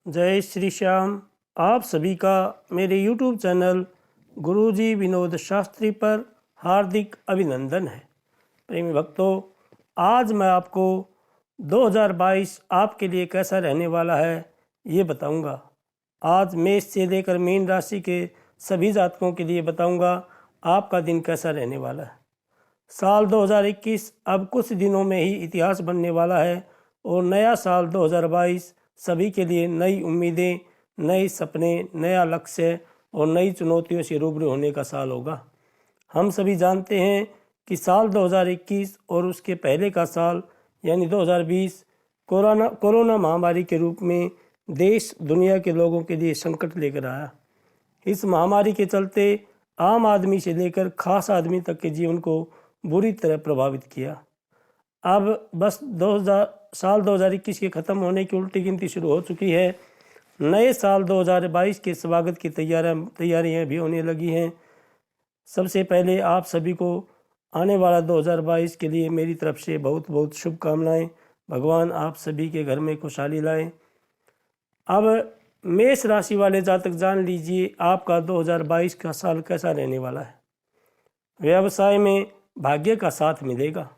जय श्री श्याम। आप सभी का मेरे YouTube चैनल गुरुजी विनोद शास्त्री पर हार्दिक अभिनंदन है। प्रेमी भक्तों, आज मैं आपको 2022 आपके लिए कैसा रहने वाला है ये बताऊंगा। आज मेष से लेकर मीन राशि के सभी जातकों के लिए बताऊंगा आपका दिन कैसा रहने वाला है। साल 2021 अब कुछ दिनों में ही इतिहास बनने वाला है और नया साल 2022 सभी के लिए नई उम्मीदें, नए सपने, नया लक्ष्य और नई चुनौतियों से रूबरू होने का साल होगा। हम सभी जानते हैं कि साल 2021 और उसके पहले का साल यानी 2020 कोरोना महामारी के रूप में देश दुनिया के लोगों के लिए संकट लेकर आया। इस महामारी के चलते आम आदमी से लेकर खास आदमी तक के जीवन को बुरी तरह प्रभावित किया। अब बस साल 2021 के ख़त्म होने की उल्टी गिनती शुरू हो चुकी है। नए साल 2022 के स्वागत की तैयारियां भी होने लगी हैं। सबसे पहले आप सभी को आने वाला 2022 के लिए मेरी तरफ से बहुत बहुत शुभकामनाएं। भगवान आप सभी के घर में खुशहाली लाएं। अब मेष राशि वाले जातक जान लीजिए आपका 2022 का साल कैसा रहने वाला है। व्यवसाय में भाग्य का साथ मिलेगा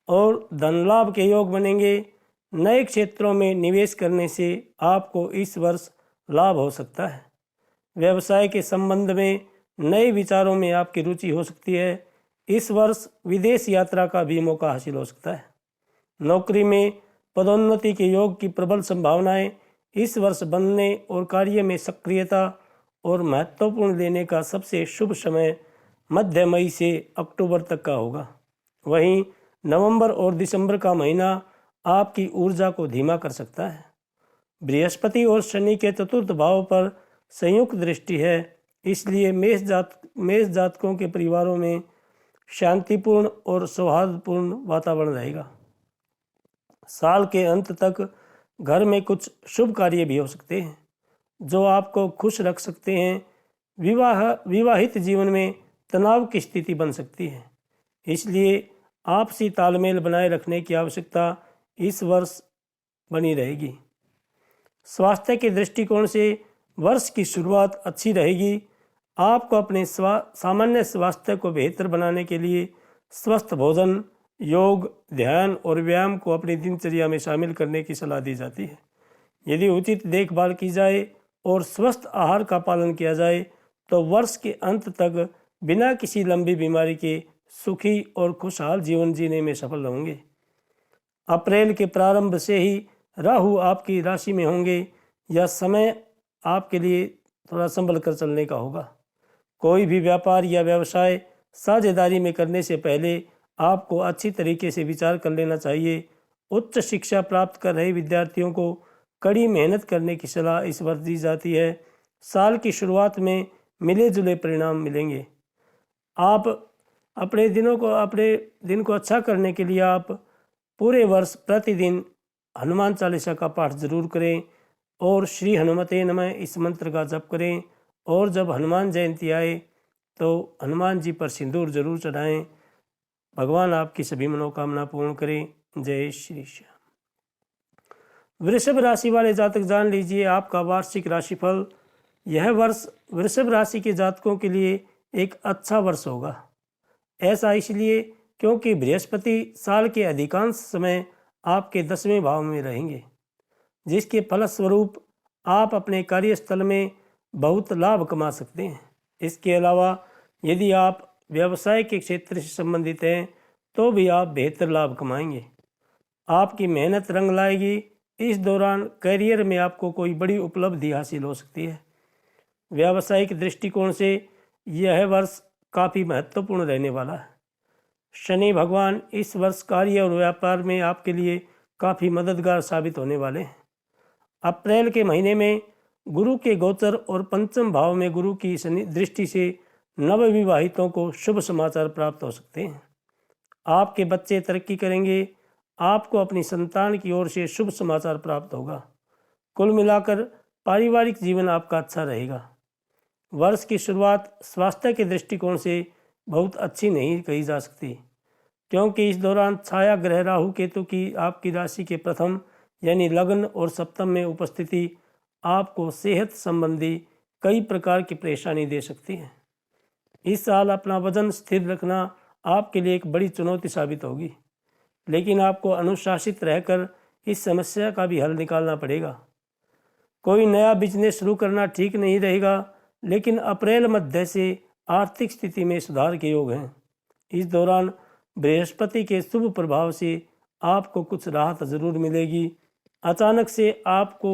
और धन लाभ के योग बनेंगे। नए क्षेत्रों में निवेश करने से आपको इस वर्ष लाभ हो सकता है। व्यवसाय के संबंध में नए विचारों में आपकी रुचि हो सकती है। इस वर्ष विदेश यात्रा का भी मौका हासिल हो सकता है। नौकरी में पदोन्नति के योग की प्रबल संभावनाएं इस वर्ष बनने और कार्य में सक्रियता और महत्वपूर्ण लेने का सबसे शुभ समय मध्य मई से अक्टूबर तक का होगा। वहीं नवंबर और दिसंबर का महीना आपकी ऊर्जा को धीमा कर सकता है। बृहस्पति और शनि के चतुर्थ भाव पर संयुक्त दृष्टि है, इसलिए मेष जातकों के परिवारों में शांतिपूर्ण और सौहार्दपूर्ण वातावरण रहेगा। साल के अंत तक घर में कुछ शुभ कार्य भी हो सकते हैं जो आपको खुश रख सकते हैं। विवाहित जीवन में तनाव की स्थिति बन सकती है, इसलिए आपसी तालमेल बनाए रखने की आवश्यकता इस वर्ष बनी रहेगी। स्वास्थ्य के दृष्टिकोण से वर्ष की शुरुआत अच्छी रहेगी। आपको अपने सामान्य स्वास्थ्य को बेहतर बनाने के लिए स्वस्थ भोजन, योग, ध्यान और व्यायाम को अपनी दिनचर्या में शामिल करने की सलाह दी जाती है। यदि उचित देखभाल की जाए और स्वस्थ आहार का पालन किया जाए तो वर्ष के अंत तक बिना किसी लंबी बीमारी के सुखी और खुशहाल जीवन जीने में सफल होंगे। अप्रैल के प्रारंभ से ही राहु आपकी राशि में होंगे। यह समय आपके लिए थोड़ा संभल कर चलने का होगा। कोई भी व्यापार या व्यवसाय साझेदारी में करने से पहले आपको अच्छी तरीके से विचार कर लेना चाहिए। उच्च शिक्षा प्राप्त कर रहे विद्यार्थियों को कड़ी मेहनत करने की सलाह इस वर्ष दी जाती है। साल की शुरुआत में मिले जुले परिणाम मिलेंगे। आप अपने दिन को अच्छा करने के लिए आप पूरे वर्ष प्रतिदिन हनुमान चालीसा का पाठ जरूर करें और श्री हनुमते नमः इस मंत्र का जप करें। और जब हनुमान जयंती आए तो हनुमान जी पर सिंदूर जरूर चढ़ाएं। भगवान आपकी सभी मनोकामना पूर्ण करें। जय श्री श्याम। वृषभ राशि वाले जातक जान लीजिए आपका वार्षिक राशिफल। यह वर्ष वृषभ राशि के जातकों के लिए एक अच्छा वर्ष होगा। ऐसा इसलिए क्योंकि बृहस्पति साल के अधिकांश समय आपके 10वें भाव में रहेंगे, जिसके फलस्वरूप आप अपने कार्यस्थल में बहुत लाभ कमा सकते हैं। इसके अलावा यदि आप व्यवसाय के क्षेत्र से संबंधित हैं तो भी आप बेहतर लाभ कमाएंगे। आपकी मेहनत रंग लाएगी। इस दौरान करियर में आपको कोई बड़ी उपलब्धि हासिल हो सकती है। व्यावसायिक दृष्टिकोण से यह वर्ष काफ़ी महत्वपूर्ण रहने वाला है। शनि भगवान इस वर्ष कार्य और व्यापार में आपके लिए काफ़ी मददगार साबित होने वाले हैं। अप्रैल के महीने में गुरु के गोचर और पंचम भाव में गुरु की दृष्टि से नवविवाहितों को शुभ समाचार प्राप्त हो सकते हैं। आपके बच्चे तरक्की करेंगे। आपको अपनी संतान की ओर से शुभ समाचार प्राप्त होगा। कुल मिलाकर पारिवारिक जीवन आपका अच्छा रहेगा। वर्ष की शुरुआत स्वास्थ्य के दृष्टिकोण से बहुत अच्छी नहीं कही जा सकती, क्योंकि इस दौरान छाया ग्रह राहु केतु की आपकी राशि के प्रथम यानी लग्न और सप्तम में उपस्थिति आपको सेहत संबंधी कई प्रकार की परेशानी दे सकती है। इस साल अपना वजन स्थिर रखना आपके लिए एक बड़ी चुनौती साबित होगी, लेकिन आपको अनुशासित रहकर इस समस्या का भी हल निकालना पड़ेगा। कोई नया बिजनेस शुरू करना ठीक नहीं रहेगा, लेकिन अप्रैल मध्य से आर्थिक स्थिति में सुधार के योग हैं। इस दौरान बृहस्पति के शुभ प्रभाव से आपको कुछ राहत जरूर मिलेगी। अचानक से आपको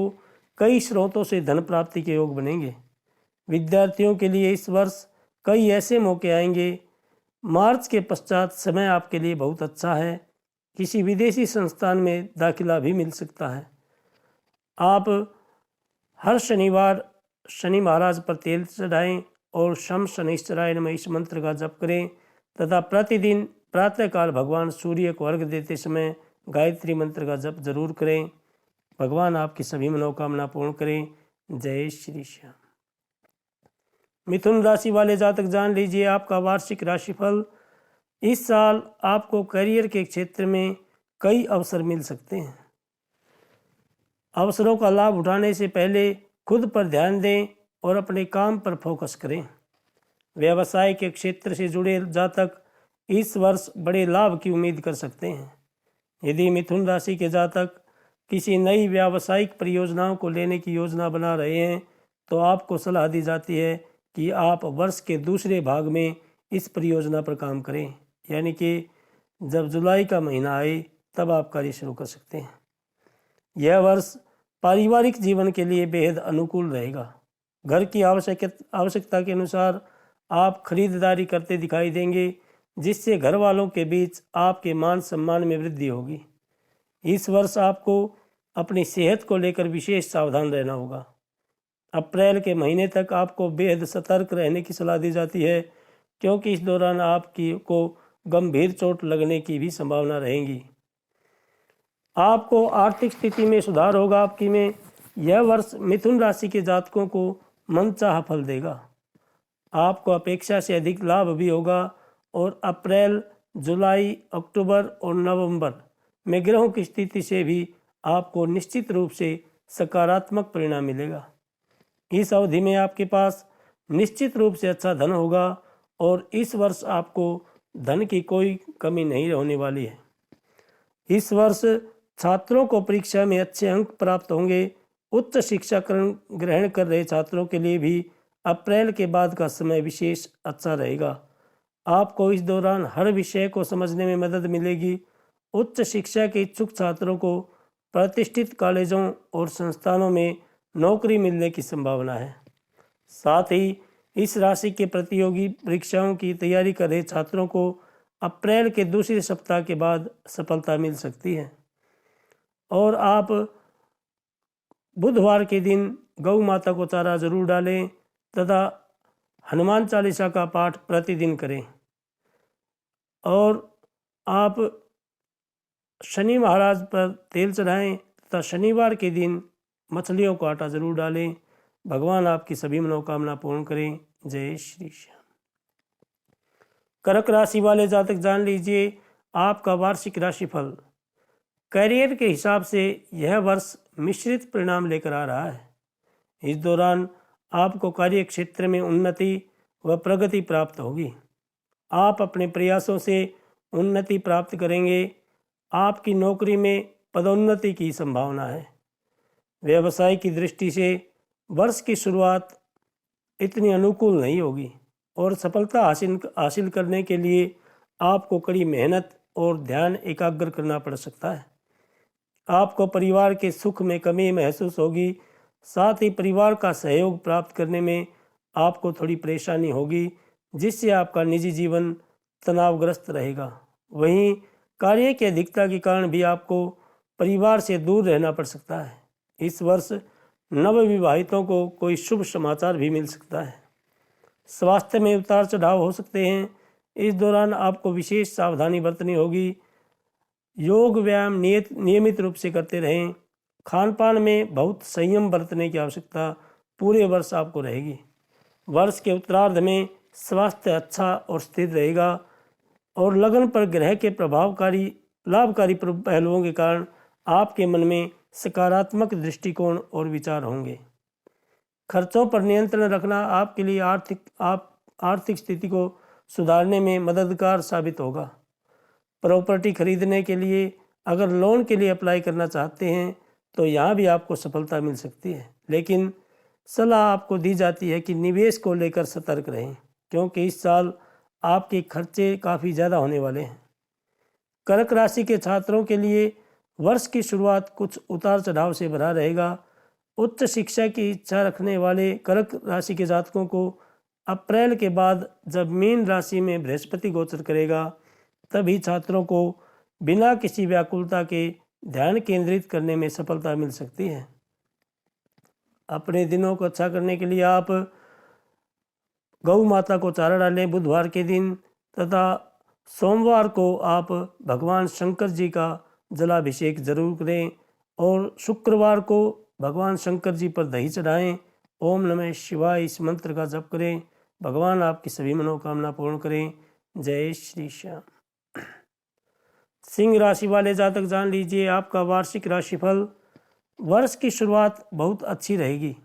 कई स्रोतों से धन प्राप्ति के योग बनेंगे। विद्यार्थियों के लिए इस वर्ष कई ऐसे मौके आएंगे। मार्च के पश्चात समय आपके लिए बहुत अच्छा है। किसी विदेशी संस्थान में दाखिला भी मिल सकता है। आप हर शनिवार शनि महाराज पर तेल चढ़ाएं और शम शनिश्चराय नमः इस मंत्र का जप करें तथा प्रतिदिन प्रातःकाल भगवान सूर्य को अर्घ्य देते समय गायत्री मंत्र का जप जरूर करें। भगवान आपकी सभी मनोकामना पूर्ण करें। जय श्री श्याम। मिथुन राशि वाले जातक जान लीजिए आपका वार्षिक राशिफल। इस साल आपको करियर के क्षेत्र में कई अवसर मिल सकते हैं। अवसरों का लाभ उठाने से पहले खुद पर ध्यान दें और अपने काम पर फोकस करें। व्यवसाय के क्षेत्र से जुड़े जातक इस वर्ष बड़े लाभ की उम्मीद कर सकते हैं। यदि मिथुन राशि के जातक किसी नई व्यावसायिक परियोजनाओं को लेने की योजना बना रहे हैं तो आपको सलाह दी जाती है कि आप वर्ष के दूसरे भाग में इस परियोजना पर काम करें, यानी कि जब जुलाई का महीना आए तब आप कार्य शुरू कर सकते हैं। यह वर्ष पारिवारिक जीवन के लिए बेहद अनुकूल रहेगा। घर की आवश्यकता के अनुसार आप खरीदारी करते दिखाई देंगे, जिससे घर वालों के बीच आपके मान सम्मान में वृद्धि होगी। इस वर्ष आपको अपनी सेहत को लेकर विशेष सावधान रहना होगा। अप्रैल के महीने तक आपको बेहद सतर्क रहने की सलाह दी जाती है, क्योंकि इस दौरान आपकी को गंभीर चोट लगने की भी संभावना रहेगी। आपको आर्थिक स्थिति में सुधार होगा। आपकी में यह वर्ष मिथुन राशि के जातकों को मनचाहा फल देगा। आपको अपेक्षा से अधिक लाभ भी होगा और अप्रैल, जुलाई, अक्टूबर और नवंबर में ग्रहों की स्थिति से भी आपको निश्चित रूप से सकारात्मक परिणाम मिलेगा। इस अवधि में आपके पास निश्चित रूप से अच्छा धन होगा और इस वर्ष आपको धन की कोई कमी नहीं होने वाली है। इस वर्ष छात्रों को परीक्षा में अच्छे अंक प्राप्त होंगे। उच्च शिक्षा ग्रहण कर रहे छात्रों के लिए भी अप्रैल के बाद का समय विशेष अच्छा रहेगा। आपको इस दौरान हर विषय को समझने में मदद मिलेगी। उच्च शिक्षा के इच्छुक छात्रों को प्रतिष्ठित कॉलेजों और संस्थानों में नौकरी मिलने की संभावना है। साथ ही इस राशि के प्रतियोगी परीक्षाओं की तैयारी कर रहे छात्रों को अप्रैल के दूसरे सप्ताह के बाद सफलता मिल सकती है। और आप बुधवार के दिन गौ माता को चारा जरूर डालें तथा हनुमान चालीसा का पाठ प्रतिदिन करें। और आप शनि महाराज पर तेल चढ़ाएं तथा शनिवार के दिन मछलियों को आटा जरूर डालें। भगवान आपकी सभी मनोकामना पूर्ण करें। जय श्री श्याम। कर्क राशि वाले जातक जान लीजिए आपका वार्षिक राशिफल। करियर के हिसाब से यह वर्ष मिश्रित परिणाम लेकर आ रहा है। इस दौरान आपको कार्य क्षेत्र में उन्नति व प्रगति प्राप्त होगी। आप अपने प्रयासों से उन्नति प्राप्त करेंगे। आपकी नौकरी में पदोन्नति की संभावना है। व्यवसाय की दृष्टि से वर्ष की शुरुआत इतनी अनुकूल नहीं होगी और सफलता हासिल करने के लिए आपको कड़ी मेहनत और ध्यान एकाग्र करना पड़ सकता है। आपको परिवार के सुख में कमी महसूस होगी। साथ ही परिवार का सहयोग प्राप्त करने में आपको थोड़ी परेशानी होगी, जिससे आपका निजी जीवन तनावग्रस्त रहेगा। वहीं कार्य की अधिकता के कारण भी आपको परिवार से दूर रहना पड़ सकता है। इस वर्ष नवविवाहितों को कोई शुभ समाचार भी मिल सकता है। स्वास्थ्य में उतार चढ़ाव हो सकते हैं। इस दौरान आपको विशेष सावधानी बरतनी होगी। योग व्यायाम नियमित रूप से करते रहें। खान पान में बहुत संयम बरतने की आवश्यकता पूरे वर्ष आपको रहेगी। वर्ष के उत्तरार्ध में स्वास्थ्य अच्छा और स्थिर रहेगा और लगन पर ग्रह के प्रभावकारी लाभकारी पहलुओं के कारण आपके मन में सकारात्मक दृष्टिकोण और विचार होंगे। खर्चों पर नियंत्रण रखना आपके लिए आर्थिक स्थिति को सुधारने में मददगार साबित होगा। प्रॉपर्टी खरीदने के लिए अगर लोन के लिए अप्लाई करना चाहते हैं तो यहाँ भी आपको सफलता मिल सकती है, लेकिन सलाह आपको दी जाती है कि निवेश को लेकर सतर्क रहें, क्योंकि इस साल आपके खर्चे काफ़ी ज़्यादा होने वाले हैं। कर्क राशि के छात्रों के लिए वर्ष की शुरुआत कुछ उतार चढ़ाव से भरा रहेगा। उच्च शिक्षा की इच्छा रखने वाले कर्क राशि के जातकों को अप्रैल के बाद जब मीन राशि में बृहस्पति गोचर करेगा, तभी छात्रों को बिना किसी व्याकुलता के ध्यान केंद्रित करने में सफलता मिल सकती है। अपने दिनों को अच्छा करने के लिए आप गौ माता को चारा डालें बुधवार के दिन, तथा सोमवार को आप भगवान शंकर जी का जलाभिषेक जरूर करें और शुक्रवार को भगवान शंकर जी पर दही चढ़ाएं। ओम नमः शिवाय इस मंत्र का जप करें। भगवान आपकी सभी मनोकामना पूर्ण करें। जय श्री श्याम। सिंह राशि वाले जातक जान लीजिए आपका वार्षिक राशिफल। वर्ष की शुरुआत बहुत अच्छी रहेगी।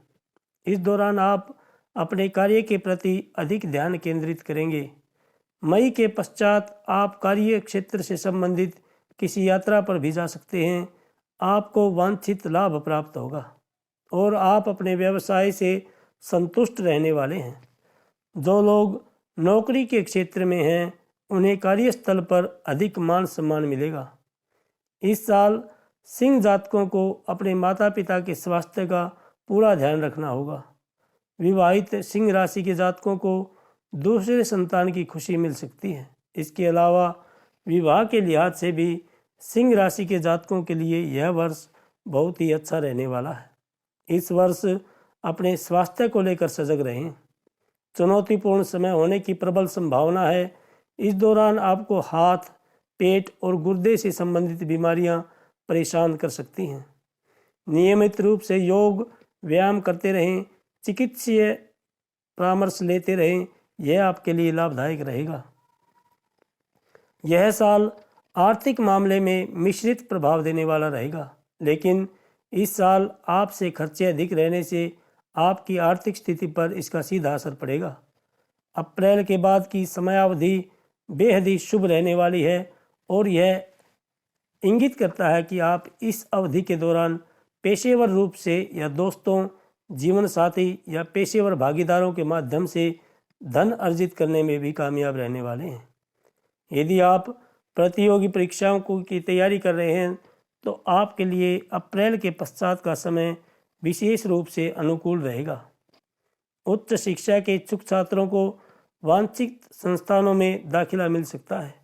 इस दौरान आप अपने कार्य के प्रति अधिक ध्यान केंद्रित करेंगे। मई के पश्चात आप कार्य क्षेत्र से संबंधित किसी यात्रा पर भी जा सकते हैं। आपको वांछित लाभ प्राप्त होगा और आप अपने व्यवसाय से संतुष्ट रहने वाले हैं। जो लोग नौकरी के क्षेत्र में हैं उन्हें कार्यस्थल पर अधिक मान सम्मान मिलेगा। इस साल सिंह जातकों को अपने माता पिता के स्वास्थ्य का पूरा ध्यान रखना होगा। विवाहित सिंह राशि के जातकों को दूसरे संतान की खुशी मिल सकती है। इसके अलावा विवाह के लिहाज से भी सिंह राशि के जातकों के लिए यह वर्ष बहुत ही अच्छा रहने वाला है। इस वर्ष अपने स्वास्थ्य को लेकर सजग रहें। चुनौतीपूर्ण समय होने की प्रबल संभावना है। इस दौरान आपको हाथ, पेट और गुर्दे से संबंधित बीमारियां परेशान कर सकती हैं। नियमित रूप से योग व्यायाम करते रहें, चिकित्सीय परामर्श लेते रहें, यह आपके लिए लाभदायक रहेगा। यह साल आर्थिक मामले में मिश्रित प्रभाव देने वाला रहेगा, लेकिन इस साल आपसे खर्चे अधिक रहने से आपकी आर्थिक स्थिति पर इसका सीधा असर पड़ेगा। अप्रैल के बाद की समयावधि बेहद ही शुभ रहने वाली है और यह इंगित करता है कि आप इस अवधि के दौरान पेशेवर रूप से या दोस्तों, जीवन साथी या पेशेवर भागीदारों के माध्यम से धन अर्जित करने में भी कामयाब रहने वाले हैं। यदि आप प्रतियोगी परीक्षाओं की तैयारी कर रहे हैं तो आपके लिए अप्रैल के पश्चात का समय विशेष रूप से अनुकूल रहेगा। उच्च शिक्षा के इच्छुक छात्रों को वांछित संस्थानों में दाखिला मिल सकता है।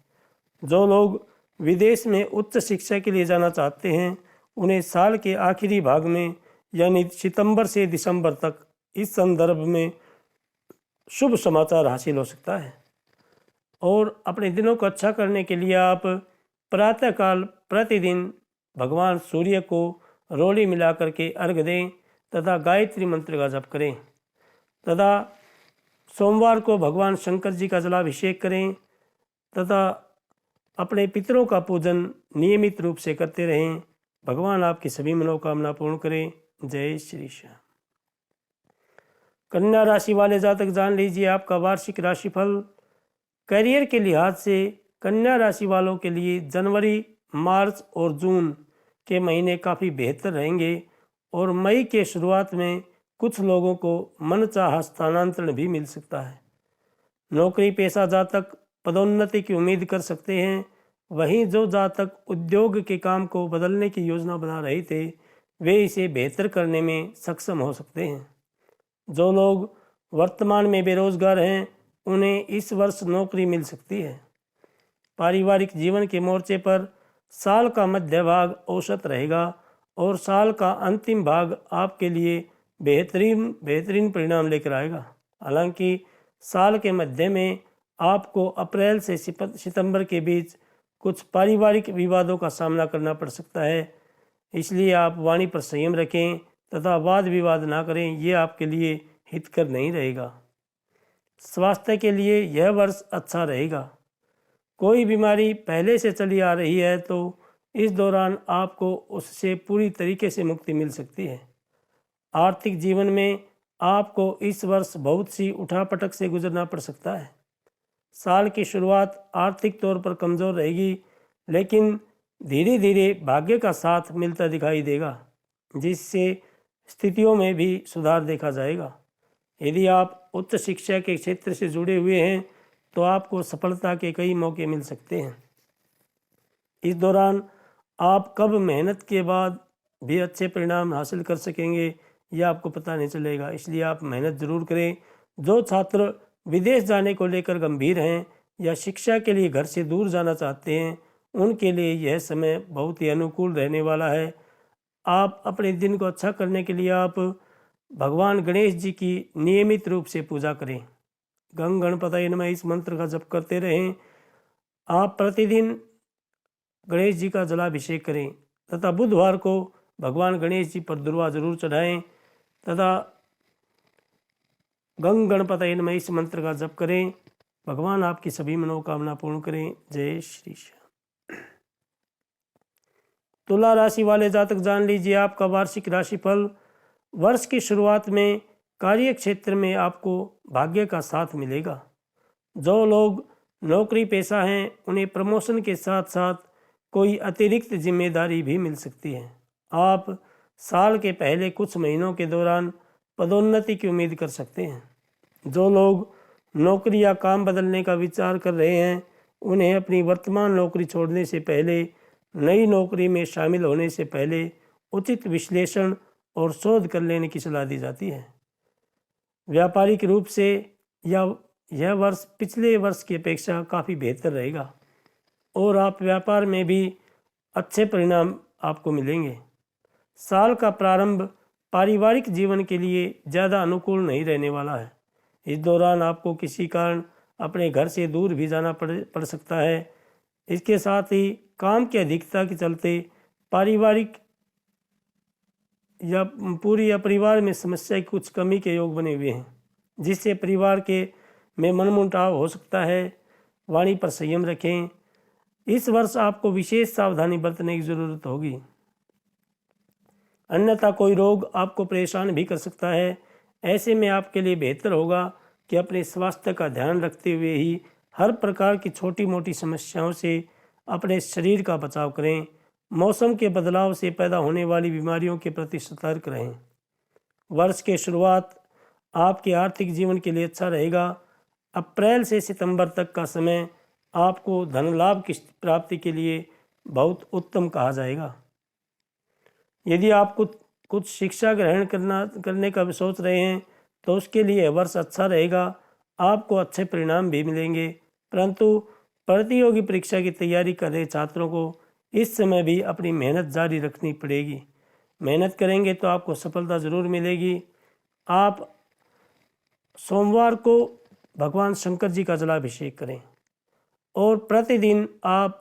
जो लोग विदेश में उच्च शिक्षा के लिए जाना चाहते हैं उन्हें साल के आखिरी भाग में यानी सितंबर से दिसंबर तक इस संदर्भ में शुभ समाचार हासिल हो सकता है। और अपने दिनों को अच्छा करने के लिए आप प्रातःकाल प्रतिदिन भगवान सूर्य को रोली मिला करके अर्घ दें तथा गायत्री मंत्र का जप करें तथा सोमवार को भगवान शंकर जी का जलाभिषेक करें तथा अपने पितरों का पूजन नियमित रूप से करते रहें। भगवान आपकी सभी मनोकामना पूर्ण करें। जय श्री श्याम। कन्या राशि वाले जातक जान लीजिए आपका वार्षिक राशिफल। करियर के लिहाज से कन्या राशि वालों के लिए जनवरी, मार्च और जून के महीने काफ़ी बेहतर रहेंगे और मई के शुरुआत में कुछ लोगों को मनचाहा स्थानांतरण भी मिल सकता है। नौकरी पेशा जातक पदोन्नति की उम्मीद कर सकते हैं। वहीं जो जातक उद्योग के काम को बदलने की योजना बना रहे थे वे इसे बेहतर करने में सक्षम हो सकते हैं। जो लोग वर्तमान में बेरोजगार हैं उन्हें इस वर्ष नौकरी मिल सकती है। पारिवारिक जीवन के मोर्चे पर साल का मध्य भाग औसत रहेगा और साल का अंतिम भाग आपके लिए बेहतरीन परिणाम लेकर आएगा। हालांकि साल के मध्य में आपको अप्रैल से सितंबर के बीच कुछ पारिवारिक विवादों का सामना करना पड़ सकता है, इसलिए आप वाणी पर संयम रखें तथा वाद विवाद ना करें, ये आपके लिए हितकर नहीं रहेगा। स्वास्थ्य के लिए यह वर्ष अच्छा रहेगा। कोई बीमारी पहले से चली आ रही है तो इस दौरान आपको उससे पूरी तरीके से मुक्ति मिल सकती है। आर्थिक जीवन में आपको इस वर्ष बहुत सी उठापटक से गुजरना पड़ सकता है। साल की शुरुआत आर्थिक तौर पर कमज़ोर रहेगी, लेकिन धीरे धीरे भाग्य का साथ मिलता दिखाई देगा, जिससे स्थितियों में भी सुधार देखा जाएगा। यदि आप उच्च शिक्षा के क्षेत्र से जुड़े हुए हैं तो आपको सफलता के कई मौके मिल सकते हैं। इस दौरान आप कब मेहनत के बाद भी अच्छे परिणाम हासिल कर सकेंगे यह आपको पता नहीं चलेगा, इसलिए आप मेहनत ज़रूर करें। जो छात्र विदेश जाने को लेकर गंभीर हैं या शिक्षा के लिए घर से दूर जाना चाहते हैं, उनके लिए यह समय बहुत ही अनुकूल रहने वाला है। आप अपने दिन को अच्छा करने के लिए आप भगवान गणेश जी की नियमित रूप से पूजा करें। गंग गणपतये नमः इस मंत्र का जप करते रहें। आप प्रतिदिन गणेश जी का जलाभिषेक करें तथा बुधवार को भगवान गणेश जी पर दुर्वा जरूर चढ़ाएं तथा गंग गणपतये नमः इस मंत्र का जप करें। भगवान आपकी सभी मनोकामना पूर्ण करें। जय श्री श्याम। तुला राशि वाले जातक जान लीजिए आपका वार्षिक राशिफल। वर्ष की शुरुआत में कार्य क्षेत्र में आपको भाग्य का साथ मिलेगा। जो लोग नौकरी पेशा हैं उन्हें प्रमोशन के साथ साथ कोई अतिरिक्त जिम्मेदारी भी मिल सकती है। आप साल के पहले कुछ महीनों के दौरान पदोन्नति की उम्मीद कर सकते हैं। जो लोग नौकरी या काम बदलने का विचार कर रहे हैं उन्हें अपनी वर्तमान नौकरी छोड़ने से पहले, नई नौकरी में शामिल होने से पहले उचित विश्लेषण और शोध कर लेने की सलाह दी जाती है। व्यापारिक रूप से यह वर्ष पिछले वर्ष की अपेक्षा काफ़ी बेहतर रहेगा और आप व्यापार में भी अच्छे परिणाम आपको मिलेंगे। साल का प्रारंभ पारिवारिक जीवन के लिए ज़्यादा अनुकूल नहीं रहने वाला है। इस दौरान आपको किसी कारण अपने घर से दूर भी जाना पड़ सकता है। इसके साथ ही काम की अधिकता के चलते पारिवारिक या परिवार में समस्या की कुछ कमी के योग बने हुए हैं, जिससे परिवार के में मनमुटाव हो सकता है। वाणी पर संयम रखें। इस वर्ष आपको विशेष सावधानी बरतने की जरूरत होगी, अन्यथा कोई रोग आपको परेशान भी कर सकता है। ऐसे में आपके लिए बेहतर होगा कि अपने स्वास्थ्य का ध्यान रखते हुए ही हर प्रकार की छोटी मोटी समस्याओं से अपने शरीर का बचाव करें। मौसम के बदलाव से पैदा होने वाली बीमारियों के प्रति सतर्क रहें। वर्ष के शुरुआत आपके आर्थिक जीवन के लिए अच्छा रहेगा। अप्रैल से सितंबर तक का समय आपको धन लाभ की प्राप्ति के लिए बहुत उत्तम कहा जाएगा। यदि आप कुछ शिक्षा ग्रहण करने का भी सोच रहे हैं तो उसके लिए वर्ष अच्छा रहेगा। आपको अच्छे परिणाम भी मिलेंगे, परंतु प्रतियोगी परीक्षा की तैयारी कर रहे छात्रों को इस समय भी अपनी मेहनत जारी रखनी पड़ेगी। मेहनत करेंगे तो आपको सफलता ज़रूर मिलेगी। आप सोमवार को भगवान शंकर जी का जलाभिषेक करें और प्रतिदिन आप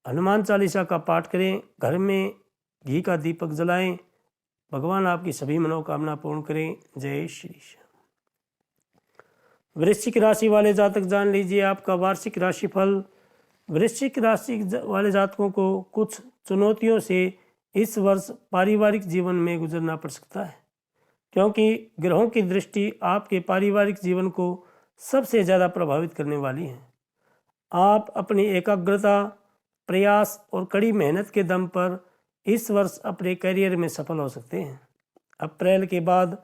हनुमान चालीसा का पाठ करें। घर में घी का दीपक जलाएं। भगवान आपकी सभी मनोकामना पूर्ण करें। जय श्री श्याम। वृश्चिक राशि वाले जातक जान लीजिए आपका वार्षिक राशिफल। वृश्चिक राशि वाले जातकों को कुछ चुनौतियों से इस वर्ष पारिवारिक जीवन में गुजरना पड़ सकता है, क्योंकि ग्रहों की दृष्टि आपके पारिवारिक जीवन को सबसे ज़्यादा प्रभावित करने वाली है। आप अपनी एकाग्रता, प्रयास और कड़ी मेहनत के दम पर इस वर्ष अपने करियर में सफल हो सकते हैं। अप्रैल के बाद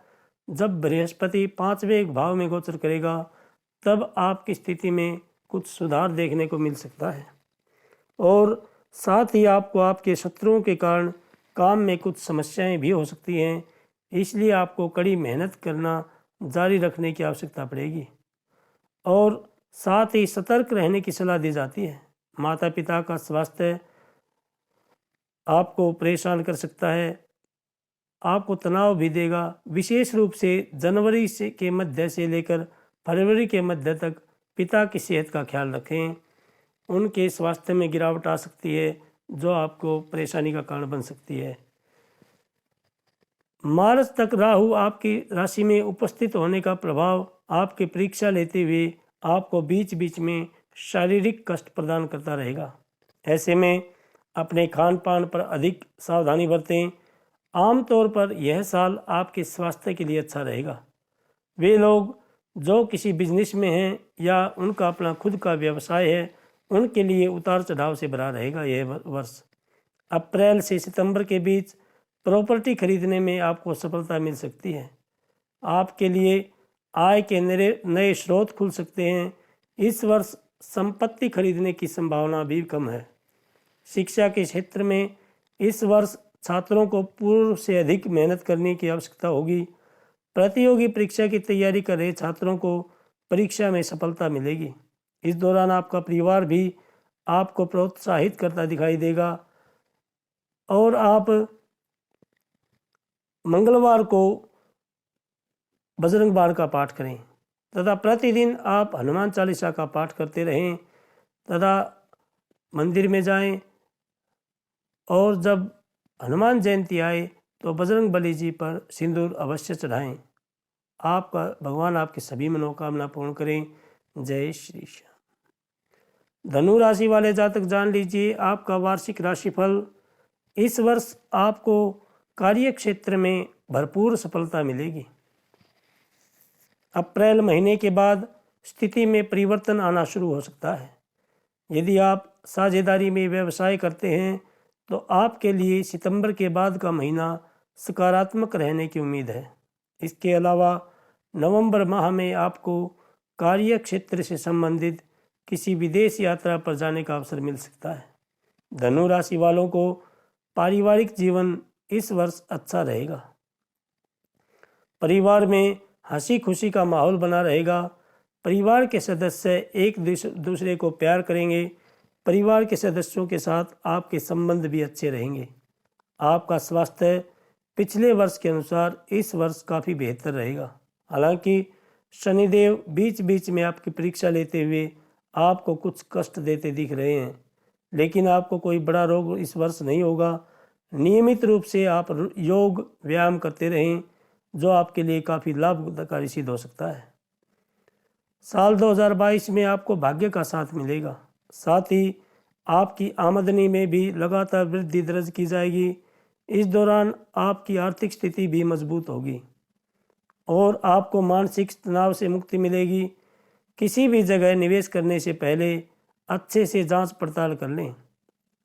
जब बृहस्पति 5वें भाव में गोचर करेगा तब आपकी स्थिति में कुछ सुधार देखने को मिल सकता है और साथ ही आपको आपके शत्रुओं के कारण काम में कुछ समस्याएं भी हो सकती हैं। इसलिए आपको कड़ी मेहनत करना जारी रखने की आवश्यकता पड़ेगी और साथ ही सतर्क रहने की सलाह दी जाती है। माता पिता का स्वास्थ्य आपको परेशान कर सकता है, आपको तनाव भी देगा। विशेष रूप से जनवरी के मध्य से लेकर फरवरी के मध्य तक पिता की सेहत का ख्याल रखें। उनके स्वास्थ्य में गिरावट आ सकती है जो आपको परेशानी का कारण बन सकती है। मार्च तक राहु आपकी राशि में उपस्थित होने का प्रभाव आपकी परीक्षा लेते हुए आपको बीच बीच में शारीरिक कष्ट प्रदान करता रहेगा। ऐसे में अपने खान पान पर अधिक सावधानी बरतें। आमतौर पर यह साल आपके स्वास्थ्य के लिए अच्छा रहेगा। वे लोग जो किसी बिजनेस में हैं या उनका अपना खुद का व्यवसाय है, उनके लिए उतार चढ़ाव से भरा रहेगा यह वर्ष। अप्रैल से सितंबर के बीच प्रॉपर्टी खरीदने में आपको सफलता मिल सकती है। आपके लिए आय के नए स्रोत खुल सकते हैं। इस वर्ष संपत्ति खरीदने की संभावना भी कम है। शिक्षा के क्षेत्र में इस वर्ष छात्रों को पूर्व से अधिक मेहनत करने की आवश्यकता होगी। प्रतियोगी परीक्षा की तैयारी कर रहे छात्रों को परीक्षा में सफलता मिलेगी। इस दौरान आपका परिवार भी आपको प्रोत्साहित करता दिखाई देगा और आप मंगलवार को बजरंग बाण का पाठ करें तथा प्रतिदिन आप हनुमान चालीसा का पाठ करते रहें तथा मंदिर में जाएं और जब हनुमान जयंती आए तो बजरंग बली जी पर सिंदूर अवश्य चढ़ाएं। आपका भगवान आपकी सभी मनोकामना पूर्ण करें। जय श्री श्याम। धनु राशि वाले जातक जान लीजिए आपका वार्षिक राशिफल। इस वर्ष आपको कार्य क्षेत्र में भरपूर सफलता मिलेगी। अप्रैल महीने के बाद स्थिति में परिवर्तन आना शुरू हो सकता है। यदि आप साझेदारी में व्यवसाय करते हैं तो आपके लिए सितंबर के बाद का महीना सकारात्मक रहने की उम्मीद है। इसके अलावा नवंबर माह में आपको कार्य क्षेत्र से संबंधित किसी विदेश यात्रा पर जाने का अवसर मिल सकता है। धनु राशि वालों को पारिवारिक जीवन इस वर्ष अच्छा रहेगा। परिवार में हंसी खुशी का माहौल बना रहेगा। परिवार के सदस्य एक दूसरे को प्यार करेंगे। परिवार के सदस्यों के साथ आपके संबंध भी अच्छे रहेंगे। आपका स्वास्थ्य पिछले वर्ष के अनुसार इस वर्ष काफ़ी बेहतर रहेगा। हालांकि शनिदेव बीच बीच में आपकी परीक्षा लेते हुए आपको कुछ कष्ट देते दिख रहे हैं, लेकिन आपको कोई बड़ा रोग इस वर्ष नहीं होगा। नियमित रूप से आप योग व्यायाम करते रहें, जो आपके लिए काफ़ी लाभकारी सिद्ध हो सकता है। साल 2022 में आपको भाग्य का साथ मिलेगा। साथ ही आपकी आमदनी में भी लगातार वृद्धि दर्ज की जाएगी। इस दौरान आपकी आर्थिक स्थिति भी मजबूत होगी और आपको मानसिक तनाव से मुक्ति मिलेगी। किसी भी जगह निवेश करने से पहले अच्छे से जांच पड़ताल कर लें।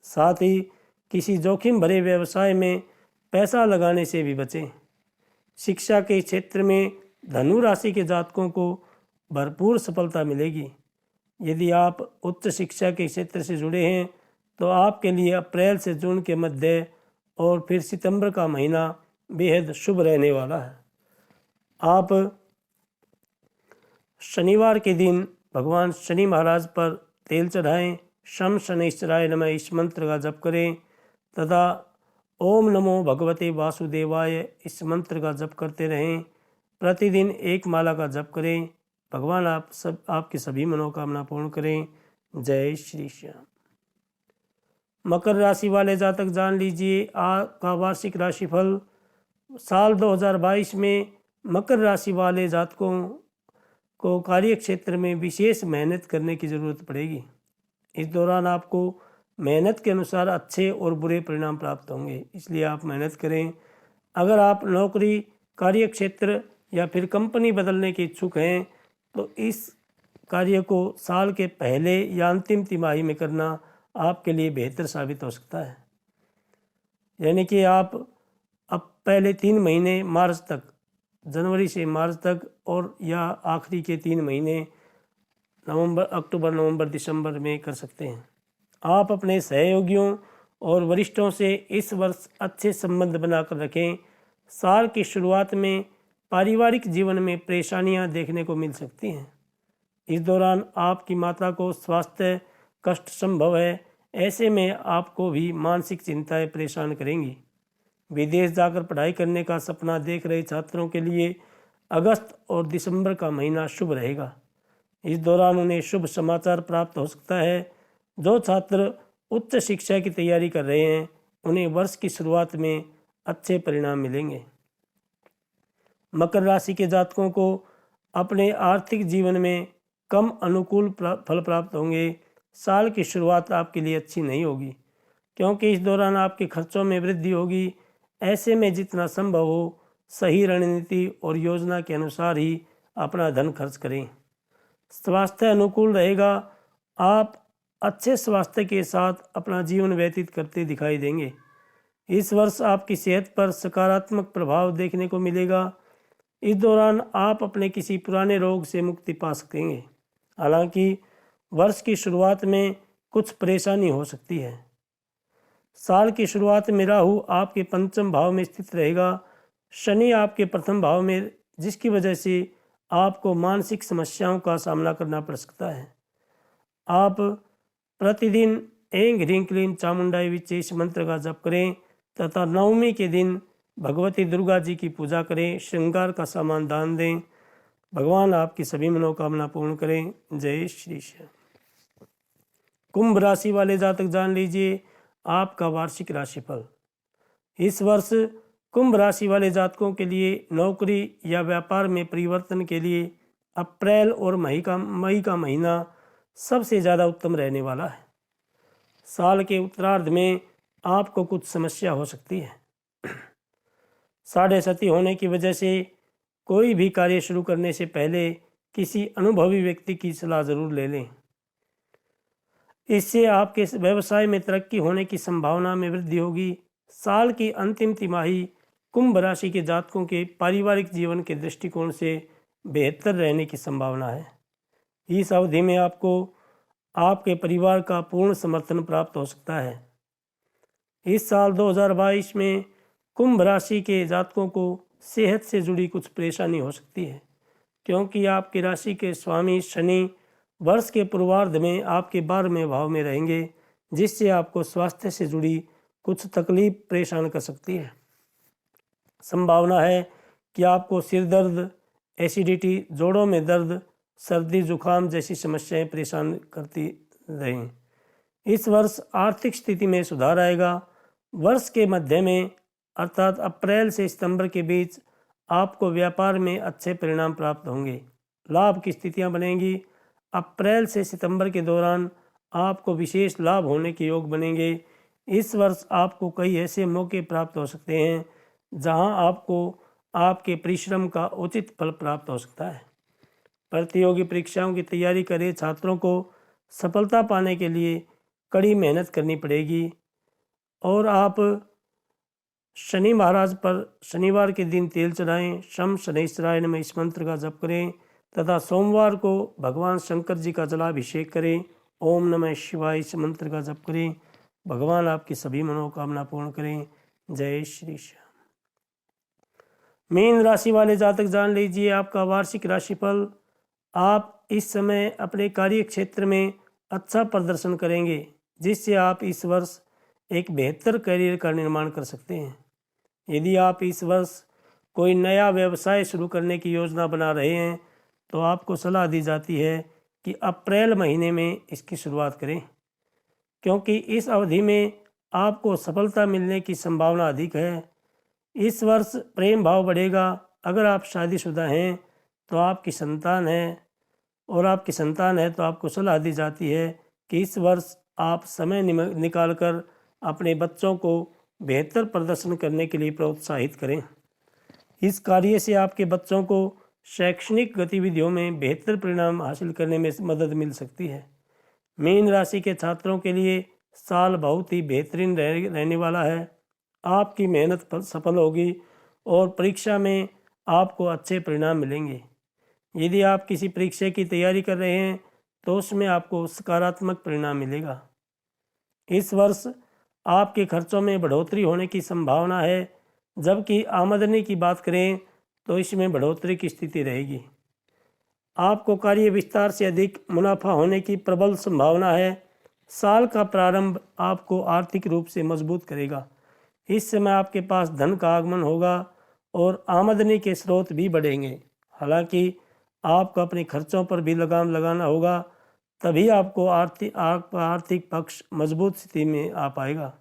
साथ ही किसी जोखिम भरे व्यवसाय में पैसा लगाने से भी बचें। शिक्षा के क्षेत्र में धनु राशि के जातकों को भरपूर सफलता मिलेगी। यदि आप उच्च शिक्षा के क्षेत्र से जुड़े हैं तो आपके लिए अप्रैल से जून के मध्य और फिर सितंबर का महीना बेहद शुभ रहने वाला है। आप शनिवार के दिन भगवान शनि महाराज पर तेल चढ़ाएं। शम शनैश्चराय नमः इस मंत्र का जप करें तथा ओम नमो भगवते वासुदेवाय इस मंत्र का जप करते रहें। प्रतिदिन एक माला का जप करें। भगवान आपकी सभी मनोकामना पूर्ण करें। जय श्री श्याम। मकर राशि वाले जातक जान लीजिए आपका वार्षिक राशिफल। साल 2022 में मकर राशि वाले जातकों को कार्य क्षेत्र में विशेष मेहनत करने की ज़रूरत पड़ेगी। इस दौरान आपको मेहनत के अनुसार अच्छे और बुरे परिणाम प्राप्त होंगे, इसलिए आप मेहनत करें। अगर आप नौकरी, कार्य क्षेत्र या फिर कंपनी बदलने के इच्छुक हैं तो इस कार्य को साल के पहले या अंतिम तिमाही में करना आपके लिए बेहतर साबित हो सकता है। यानी कि आप अब पहले 3 महीने मार्च तक, जनवरी से मार्च तक और या आखिरी के 3 महीने अक्टूबर, नवंबर, दिसंबर में कर सकते हैं। आप अपने सहयोगियों और वरिष्ठों से इस वर्ष अच्छे संबंध बनाकर रखें। साल की शुरुआत में पारिवारिक जीवन में परेशानियां देखने को मिल सकती हैं। इस दौरान आपकी माता को स्वास्थ्य कष्ट संभव है। ऐसे में आपको भी मानसिक चिंताएं परेशान करेंगी। विदेश जाकर पढ़ाई करने का सपना देख रहे छात्रों के लिए अगस्त और दिसंबर का महीना शुभ रहेगा। इस दौरान उन्हें शुभ समाचार प्राप्त हो सकता है। जो छात्र उच्च शिक्षा की तैयारी कर रहे हैं उन्हें वर्ष की शुरुआत में अच्छे परिणाम मिलेंगे। मकर राशि के जातकों को अपने आर्थिक जीवन में कम अनुकूल फल प्राप्त होंगे। साल की शुरुआत आपके लिए अच्छी नहीं होगी क्योंकि इस दौरान आपके खर्चों में वृद्धि होगी। ऐसे में जितना संभव हो सही रणनीति और योजना के अनुसार ही अपना धन खर्च करें। स्वास्थ्य अनुकूल रहेगा। आप अच्छे स्वास्थ्य के साथ अपना जीवन व्यतीत करते दिखाई देंगे। इस वर्ष आपकी सेहत पर सकारात्मक प्रभाव देखने को मिलेगा। इस दौरान आप अपने किसी पुराने रोग से मुक्ति पा सकेंगे। हालांकि वर्ष की शुरुआत में कुछ परेशानी हो सकती है। साल की शुरुआत में राहु आपके पंचम भाव में स्थित रहेगा। शनि आपके प्रथम भाव में, जिसकी वजह से आपको मानसिक समस्याओं का सामना करना पड़ सकता है। आप प्रतिदिन ऐं ह्रीं क्लीं चामुंडाई विशेष मंत्र का जप करें तथा नवमी के दिन भगवती दुर्गा जी की पूजा करें। श्रृंगार का सामान दान दें। भगवान आपकी सभी मनोकामना पूर्ण करें। जय श्री श्याम। कुंभ राशि वाले जातक जान लीजिए आपका वार्षिक राशिफल। इस वर्ष कुंभ राशि वाले जातकों के लिए नौकरी या व्यापार में परिवर्तन के लिए अप्रैल और मई का महीना सबसे ज़्यादा उत्तम रहने वाला है। साल के उत्तरार्ध में आपको कुछ समस्या हो सकती है। साढ़े सती होने की वजह से कोई भी कार्य शुरू करने से पहले किसी अनुभवी व्यक्ति की सलाह जरूर ले लें। इससे आपके व्यवसाय में तरक्की होने की संभावना में वृद्धि होगी। साल की अंतिम तिमाही कुंभ राशि के जातकों के पारिवारिक जीवन के दृष्टिकोण से बेहतर रहने की संभावना है। इस अवधि में आपको आपके परिवार का पूर्ण समर्थन प्राप्त हो सकता है। इस साल 2022 में कुंभ राशि के जातकों को सेहत से जुड़ी कुछ परेशानी हो सकती है, क्योंकि आपकी राशि के स्वामी शनि वर्ष के पूर्वार्ध में आपके 12वें भाव में रहेंगे, जिससे आपको स्वास्थ्य से जुड़ी कुछ तकलीफ परेशान कर सकती है। संभावना है कि आपको सिर दर्द, एसिडिटी, जोड़ों में दर्द, सर्दी जुकाम जैसी समस्याएं परेशान करती रहें। इस वर्ष आर्थिक स्थिति में सुधार आएगा। वर्ष के मध्य में अर्थात अप्रैल से सितंबर के बीच आपको व्यापार में अच्छे परिणाम प्राप्त होंगे। लाभ की स्थितियां बनेंगी। अप्रैल से सितंबर के दौरान आपको विशेष लाभ होने के योग बनेंगे। इस वर्ष आपको कई ऐसे मौके प्राप्त हो सकते हैं जहां आपको आपके परिश्रम का उचित फल प्राप्त हो सकता है। प्रतियोगी परीक्षाओं की तैयारी कर रहे छात्रों को सफलता पाने के लिए कड़ी मेहनत करनी पड़ेगी और आप शनि महाराज पर शनिवार के दिन तेल चढ़ाएं। शम शनैश्चराय नमः इस मंत्र का जप करें तथा सोमवार को भगवान शंकर जी का जलाभिषेक करें। ओम नमः शिवाय इस मंत्र का जप करें। भगवान आपकी सभी मनोकामना पूर्ण करें। जय श्री श्याम। मीन राशि वाले जातक जान लीजिए आपका वार्षिक राशिफल। आप इस समय अपने कार्य क्षेत्र में अच्छा प्रदर्शन करेंगे, जिससे आप इस वर्ष एक बेहतर करियर का निर्माण कर सकते हैं। यदि आप इस वर्ष कोई नया व्यवसाय शुरू करने की योजना बना रहे हैं तो आपको सलाह दी जाती है कि अप्रैल महीने में इसकी शुरुआत करें, क्योंकि इस अवधि में आपको सफलता मिलने की संभावना अधिक है। इस वर्ष प्रेम भाव बढ़ेगा। अगर आप शादीशुदा हैं तो आपकी संतान है तो आपको सलाह दी जाती है कि इस वर्ष आप समय निकालकर अपने बच्चों को बेहतर प्रदर्शन करने के लिए प्रोत्साहित करें। इस कार्य से आपके बच्चों को शैक्षणिक गतिविधियों में बेहतर परिणाम हासिल करने में मदद मिल सकती है। मीन राशि के छात्रों के लिए साल बहुत ही बेहतरीन रहने वाला है। आपकी मेहनत सफल होगी और परीक्षा में आपको अच्छे परिणाम मिलेंगे। यदि आप किसी परीक्षा की तैयारी कर रहे हैं तो उसमें आपको सकारात्मक परिणाम मिलेगा। इस वर्ष आपके खर्चों में बढ़ोतरी होने की संभावना है, जबकि आमदनी की बात करें तो इसमें बढ़ोतरी की स्थिति रहेगी। आपको कार्य विस्तार से अधिक मुनाफा होने की प्रबल संभावना है। साल का प्रारंभ आपको आर्थिक रूप से मजबूत करेगा। इस समय आपके पास धन का आगमन होगा और आमदनी के स्रोत भी बढ़ेंगे। हालांकि आपको अपने खर्चों पर भी लगाम लगाना होगा, तभी आपको आर्थिक पक्ष मजबूत स्थिति में आ पाएगा।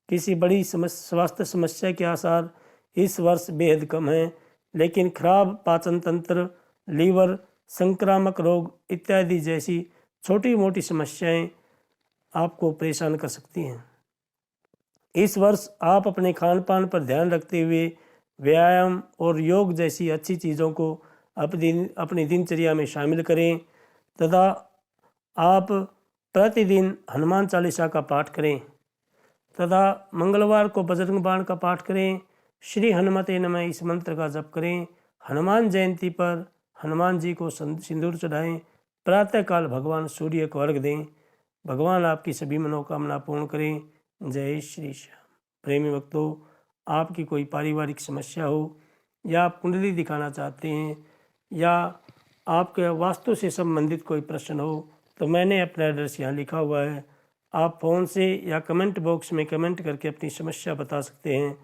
किसी बड़ी स्वास्थ्य समस्या के आसार इस वर्ष बेहद कम हैं, लेकिन खराब पाचन तंत्र, लीवर, संक्रामक रोग इत्यादि जैसी छोटी मोटी समस्याएं आपको परेशान कर सकती हैं। इस वर्ष आप अपने खान पान पर ध्यान रखते हुए व्यायाम और योग जैसी अच्छी चीज़ों को अपनी दिनचर्या में शामिल करें तथा आप प्रतिदिन हनुमान चालीसा का पाठ करें तथा मंगलवार को बजरंग बाण का पाठ करें। श्री हनुमते नमः इस मंत्र का जप करें। हनुमान जयंती पर हनुमान जी को सिंदूर चढ़ाएं। प्रातःकाल भगवान सूर्य को अर्घ दें। भगवान आपकी सभी मनोकामना पूर्ण करें। जय श्री श्याम। प्रेमी भक्तों, आपकी कोई पारिवारिक समस्या हो या आप कुंडली दिखाना चाहते हैं या आपके वास्तु से संबंधित कोई प्रश्न हो तो मैंने अपना एड्रेस यहाँ लिखा हुआ है। आप फ़ोन से या कमेंट बॉक्स में कमेंट करके अपनी समस्या बता सकते हैं।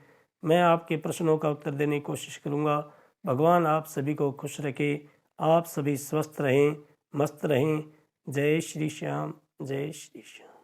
मैं आपके प्रश्नों का उत्तर देने की कोशिश करूँगा। भगवान आप सभी को खुश रखे, आप सभी स्वस्थ रहें, मस्त रहें। जय श्री श्याम, जय श्री श्याम।